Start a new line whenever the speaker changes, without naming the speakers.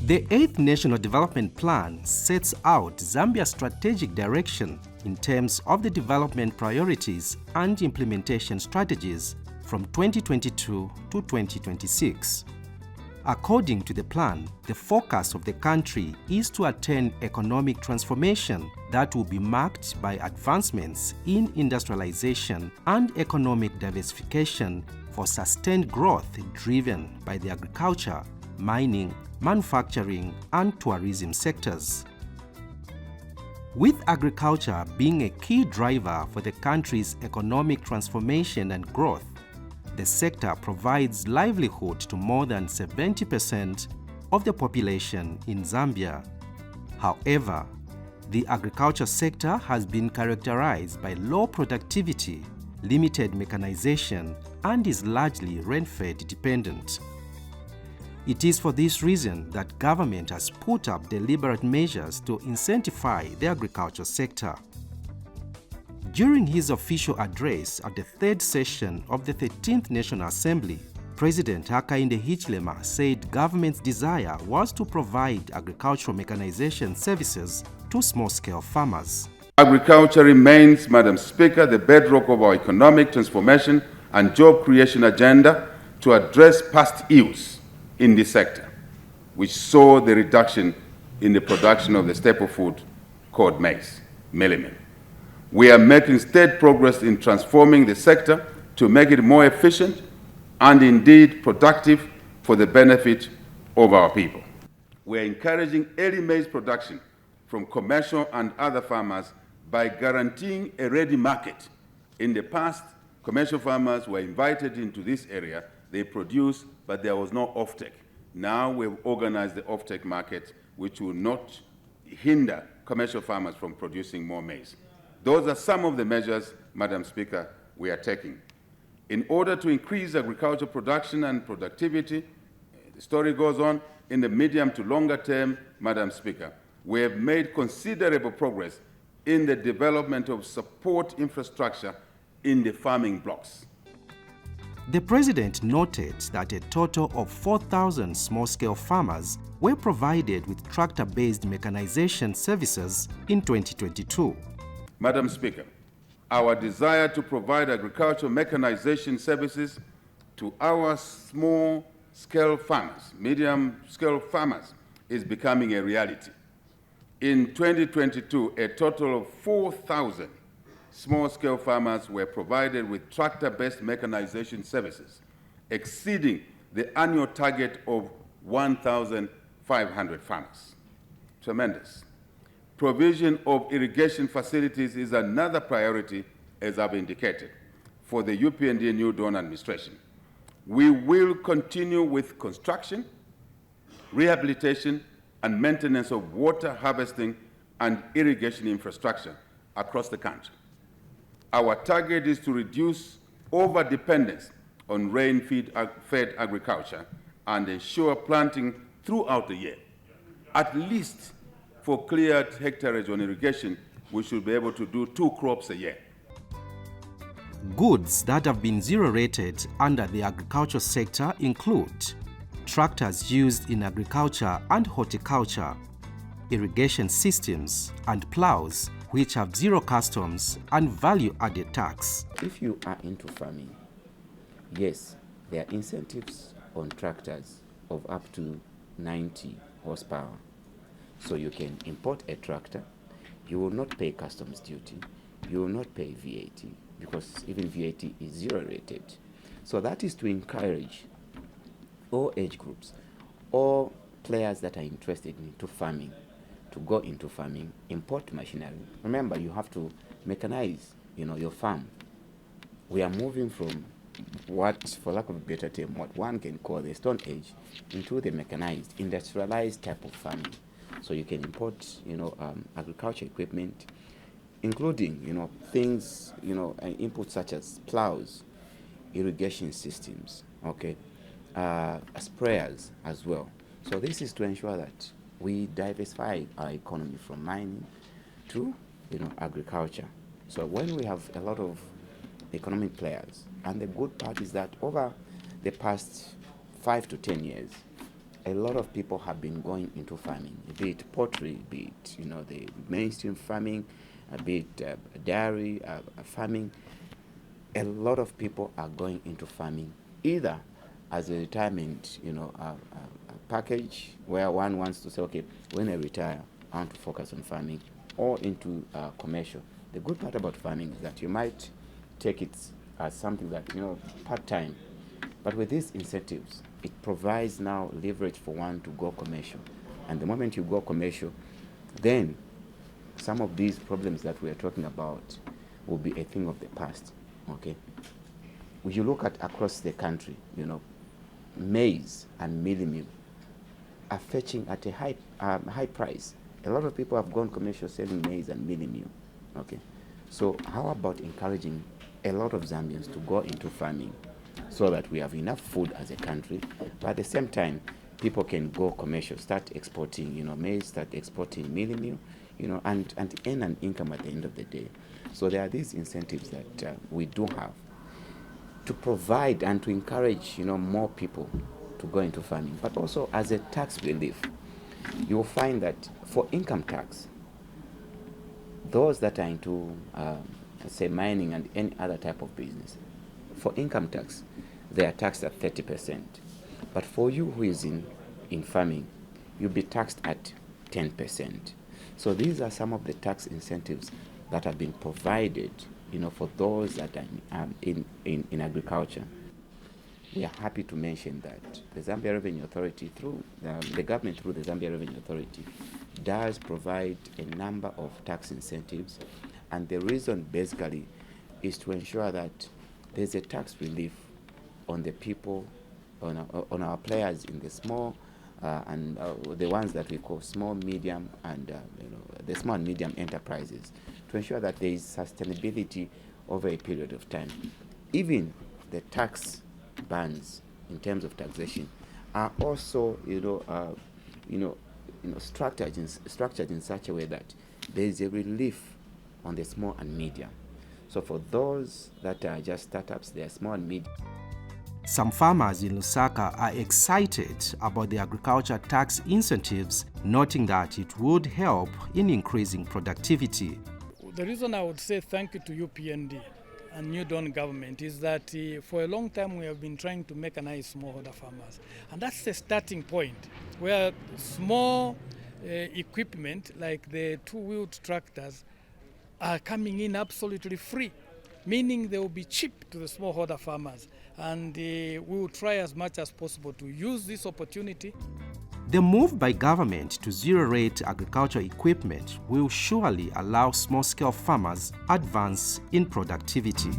The 8th National Development Plan sets out Zambia's strategic direction in terms of the development priorities and implementation strategies from 2022 to 2026. According to the plan, the focus of the country is to attain economic transformation that will be marked by advancements in industrialization and economic diversification for sustained growth driven by the agriculture, mining, manufacturing, and tourism sectors. With agriculture being a key driver for the country's economic transformation and growth, the sector provides livelihood to more than 70% of the population in Zambia. However, the agriculture sector has been characterized by low productivity, limited mechanization, and is largely rain-fed dependent. It is for this reason that government has put up deliberate measures to incentivize the agriculture sector. During his official address at the third session of the 13th National Assembly, President Hakainde Hichilema said government's desire was to provide agricultural mechanization services to small-scale farmers.
Agriculture remains, Madam Speaker, the bedrock of our economic transformation and job creation agenda to address past ills in this sector, which saw the reduction in the production of the staple food called maize, mealie. We are making steady progress in transforming the sector to make it more efficient and indeed productive for the benefit of our people. We are encouraging early maize production from commercial and other farmers by guaranteeing a ready market. In the past, commercial farmers were invited into this area, they produced, but there was no offtake. Now we've organized the offtake market, which will not hinder commercial farmers from producing more maize. Those are some of the measures, Madam Speaker, we are taking. In order to increase agricultural production and productivity, the story goes on, in the medium to longer term, Madam Speaker, we have made considerable progress in the development of support infrastructure in the farming blocks.
The President noted that a total of 4,000 small-scale farmers were provided with tractor-based mechanization services in 2022.
Madam Speaker, our desire to provide agricultural mechanization services to our small-scale farmers, medium-scale farmers, is becoming a reality. In 2022, a total of 4,000 small-scale farmers were provided with tractor-based mechanization services, exceeding the annual target of 1,500 farmers. Tremendous. Provision of irrigation facilities is another priority, as I've indicated, for the UPND New Dawn administration. We will continue with construction, rehabilitation, and maintenance of water harvesting and irrigation infrastructure across the country. Our target is to reduce over-dependence on rain-fed agriculture and ensure planting throughout the year. At least for cleared hectareage on irrigation, we should be able to do 2 crops a year.
Goods that have been zero-rated under the agriculture sector include tractors used in agriculture and horticulture, irrigation systems, and plows, which have zero customs and value-added tax.
If you are into farming, yes, there are incentives on tractors of up to 90 horsepower. So you can import a tractor, you will not pay customs duty, you will not pay VAT, because even VAT is zero-rated. So that is to encourage all age groups, all players that are interested into farming, to go into farming, import machinery. Remember, you have to mechanize, your farm. We are moving from what, for lack of a better term, what one can call the Stone Age into the mechanized, industrialized type of farming. So you can import, agriculture equipment, including, things, inputs such as plows, irrigation systems, okay, sprayers as well. So this is to ensure that we diversify our economy from mining to, agriculture. So when we have a lot of economic players, and the good part is that over the past 5 to 10 years, a lot of people have been going into farming, be it poultry, be it the mainstream farming, be it dairy farming. A lot of people are going into farming either as a retirement, package where one wants to say, okay, when I retire, I want to focus on farming, or into commercial. The good part about farming is that you might take it as something that, part-time, but with these incentives, it provides now leverage for one to go commercial. And the moment you go commercial, then some of these problems that we are talking about will be a thing of the past, okay? When you look at across the country, maize and mealie meal are fetching at a high price. A lot of people have gone commercial selling maize and mealie meal, okay? So how about encouraging a lot of Zambians to go into farming so that we have enough food as a country, but at the same time, people can go commercial, start exporting, maize, start exporting mealie meal, and earn an income at the end of the day. So there are these incentives that we do have to provide and to encourage, more people to go into farming, but also as a tax relief. You will find that for income tax, those that are into, say, mining and any other type of business, for income tax, they are taxed at 30%. But for you who is in farming, you'll be taxed at 10%. So these are some of the tax incentives that have been provided, for those that are in agriculture. We are happy to mention that the Zambia Revenue Authority, through the government through the Zambia Revenue Authority, does provide a number of tax incentives, and the reason basically is to ensure that there's a tax relief on the people, on our players in the small and the ones that we call small, medium, and the small and medium enterprises, to ensure that there is sustainability over a period of time. Even the tax bans in terms of taxation are also, structured in such a way that there is a relief on the small and medium. So for those that are just startups, they are small and medium.
Some farmers in Lusaka are excited about the agriculture tax incentives, noting that it would help in increasing productivity.
The reason I would say thank you to UPND and New Dawn government is that for a long time we have been trying to mechanize smallholder farmers. And that's the starting point, where small equipment like the two-wheeled tractors are coming in absolutely free, meaning they will be cheap to the smallholder farmers. And we will try as much as possible to use this opportunity.
The move by government to zero-rate agricultural equipment will surely allow small-scale farmers advance in productivity.